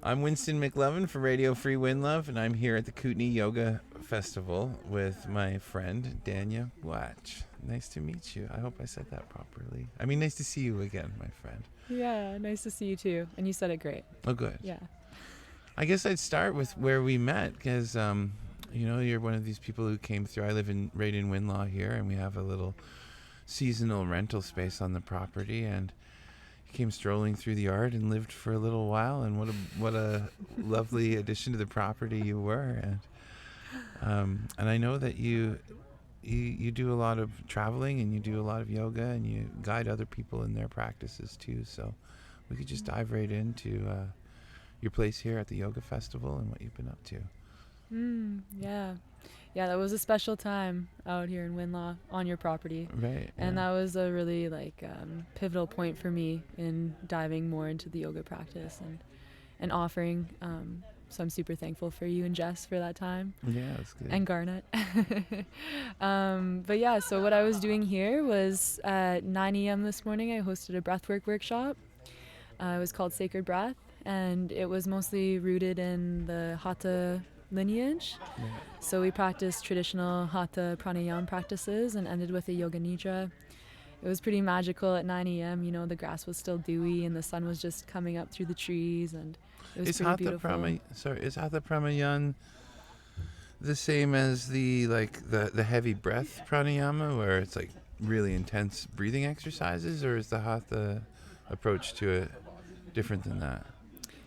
I'm Winston McLovin for Radio Free Winlove, and I'm here at the Kootenay Yoga Festival with my friend Danya Buac. Nice to meet you. I hope I said that properly. I mean, nice to see you again, my friend. Yeah, nice to see you too. And you said it great. Oh, good. Yeah. I guess I'd start with where we met, because you're one of these people who came through. I live right in Winlaw here, and we have a little seasonal rental space on the property, and came strolling through the yard and lived for a little while, and what a lovely addition to the property you were. And I know that you do a lot of traveling, and you do a lot of yoga, and you guide other people in their practices too. So we could just dive right into your place here at the Yoga Festival and what you've been up to. Yeah, that was a special time out here in Winlaw on your property. Right. And that was a really pivotal point for me in diving more into the yoga practice and offering. So I'm super thankful for you and Jess for that time. Yeah, that's good. And Garnet. But yeah, so what I was doing here was at 9 a.m. this morning, I hosted a breathwork workshop. It was called Sacred Breath, and it was mostly rooted in the Hatha lineage. Yeah. So we practiced traditional Hatha pranayama practices and ended with a yoga nidra. It was pretty magical at 9 a.m. The grass was still dewy and the sun was just coming up through the trees, and it was pretty beautiful. Is Hatha pranayama the same as the heavy breath pranayama, where it's like really intense breathing exercises, or is the Hatha approach to it different than that?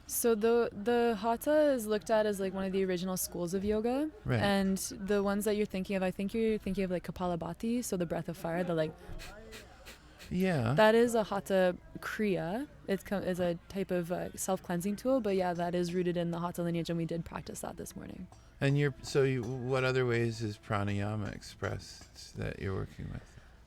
So the Hatha is looked at as like one of the original schools of yoga, right. And the ones that you're thinking of, I think you're thinking of like Kapalabhati, so the breath of fire, yeah. That is a Hatha kriya. It's a type of self-cleansing tool, but yeah, that is rooted in the Hatha lineage, and we did practice that this morning. And what other ways is pranayama expressed that you're working with?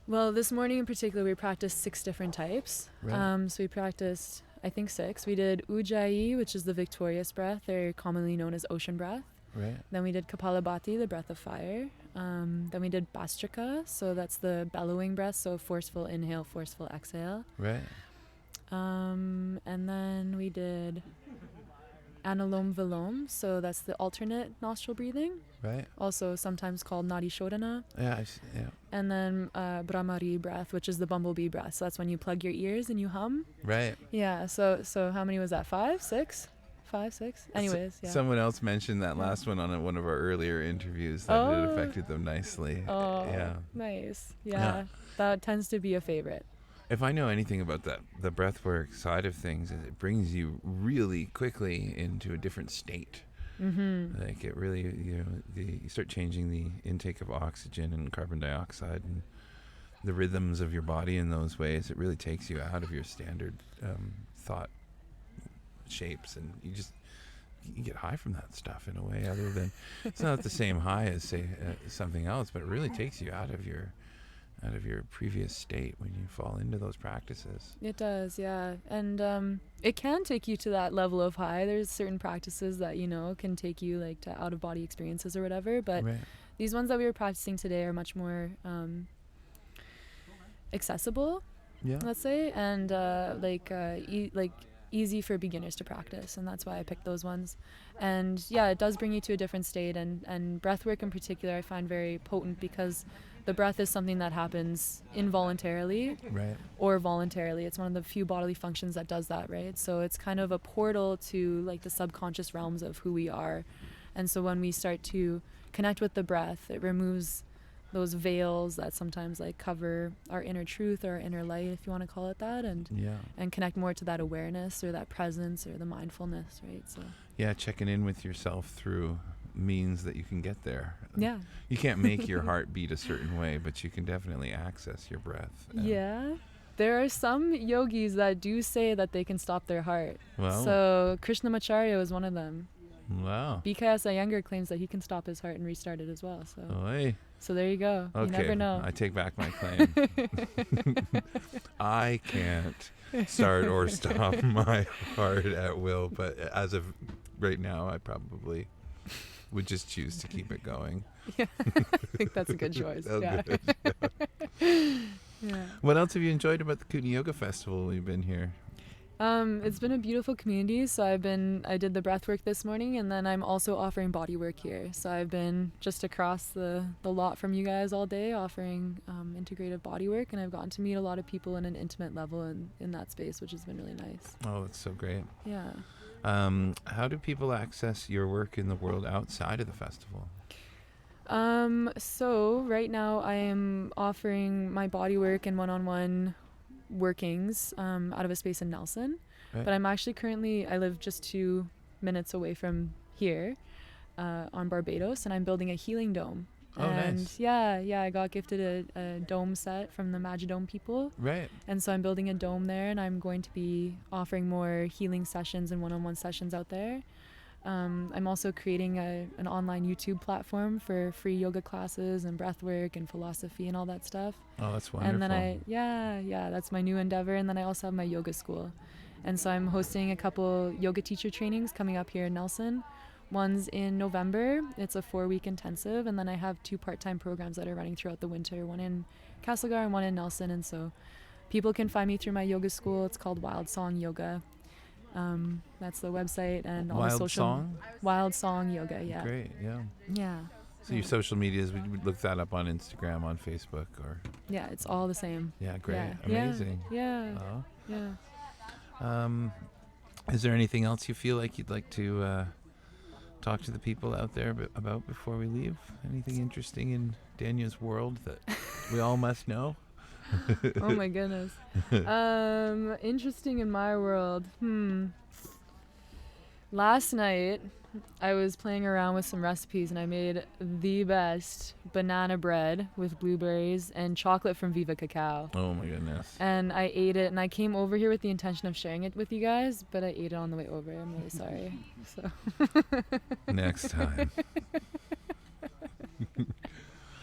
Well, this morning in particular, we practiced 6 different types. Right. So we practiced, I think 6. We did Ujjayi, which is the victorious breath. They're commonly known as ocean breath. Right. Then we did Kapalabhati, the breath of fire. Then we did Bastrika, so that's the bellowing breath, so forceful inhale, forceful exhale. Right. And then we did Anulom Vilom, so that's the alternate nostril breathing. Right. Also sometimes called Nadi Shodhana. Yeah. And then Brahmari breath, which is the bumblebee breath. So that's when you plug your ears and you hum. Right. Yeah. So how many was that? 5, 6? 5, 6? Anyways, yeah. Someone else mentioned that last one on one of our earlier interviews, that it affected them nicely. Oh, yeah. Nice. Yeah. That tends to be a favorite. If I know anything about the breathwork side of things, it brings you really quickly into a different state. Mm-hmm. Like it really, you start changing the intake of oxygen and carbon dioxide and the rhythms of your body in those ways. It really takes you out of your standard thought shapes, and you get high from that stuff in a way, other than it's not the same high as say something else, but it really takes you out of your previous state when you fall into those practices. It does, yeah. And it can take you to that level of high. There's certain practices that can take you like to out of body experiences or whatever, but right. These ones that we were practicing today are much more accessible, let's say, and easy for beginners to practice, and that's why I picked those ones. And yeah, it does bring you to a different state, and breath work in particular I find very potent, because the breath is something that happens involuntarily, right, or voluntarily. It's one of the few bodily functions that does that, right? So it's kind of a portal to like the subconscious realms of who we are. And so when we start to connect with the breath, it removes those veils that sometimes like cover our inner truth or our inner light, if you want to call it that, and connect more to that awareness or that presence or the mindfulness, right? So checking in with yourself through means that you can get there. Yeah. You can't make your heart beat a certain way, but you can definitely access your breath. Yeah. There are some yogis that do say that they can stop their heart. Wow. So Krishnamacharya was one of them. Wow. BKS Iyengar claims that he can stop his heart and restart it as well. So there you go. Okay. You never know. I take back my claim. I can't start or stop my heart at will, but as of right now, I probably would just choose to keep it going. Yeah, I think that's a good choice. Good. Yeah. What else have you enjoyed about the Kootenay Yoga Festival when you've been here? It's been a beautiful community. So I did the breath work this morning, and then I'm also offering body work here. So I've been just across the lot from you guys all day offering integrative body work, and I've gotten to meet a lot of people in an intimate level in that space, which has been really nice. Oh, that's so great. Yeah. How do people access your work in the world outside of the festival? So right now I am offering my body work and one-on-one workings out of a space in Nelson. Right. But I'm actually I live just 2 minutes away from here on Barbados, and I'm building a healing dome. Oh, and nice. Yeah, I got gifted a dome set from the Magidome people. Right. And so I'm building a dome there, and I'm going to be offering more healing sessions and one-on-one sessions out there. I'm also creating an online YouTube platform for free yoga classes and breath work and philosophy and all that stuff. Oh, that's wonderful. And then that's my new endeavor. And then I also have my yoga school. And so I'm hosting a couple yoga teacher trainings coming up here in Nelson. One's in November. It's a 4-week intensive. And then I have 2 part-time programs that are running throughout the winter, one in Castlegar and one in Nelson. And so people can find me through my yoga school. It's called Wild Song Yoga. That's the website and all the social. Wild Song Yoga, yeah. Great, yeah. Yeah. So your social medias, we would look that up on Instagram, on Facebook, or... Yeah, it's all the same. Yeah, great. Yeah. Amazing. Yeah. Oh. Yeah. Is there anything else you feel like you'd like to talk to the people out there about before we leave? Anything interesting in Danya's world that we all must know? Oh my goodness. Interesting in my world. Last night I was playing around with some recipes, and I made the best banana bread with blueberries and chocolate from Viva Cacao. Oh my goodness. And I ate it, and I came over here with the intention of sharing it with you guys, but I ate it on the way over. I'm really sorry. So Next time.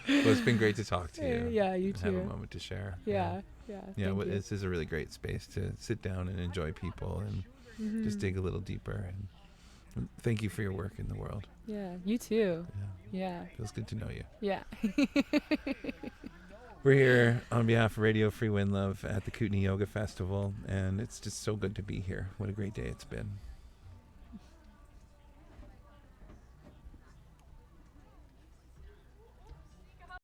Well, it's been great to talk to you. Yeah, you too. Have a moment to share. Yeah. Yeah, well, this is a really great space to sit down and enjoy people and just dig a little deeper. And thank you for your work in the world. Yeah, you too. Yeah. Feels good to know you. Yeah. We're here on behalf of Radio Free Winlove at the Kootenay Yoga Festival, and it's just so good to be here. What a great day it's been.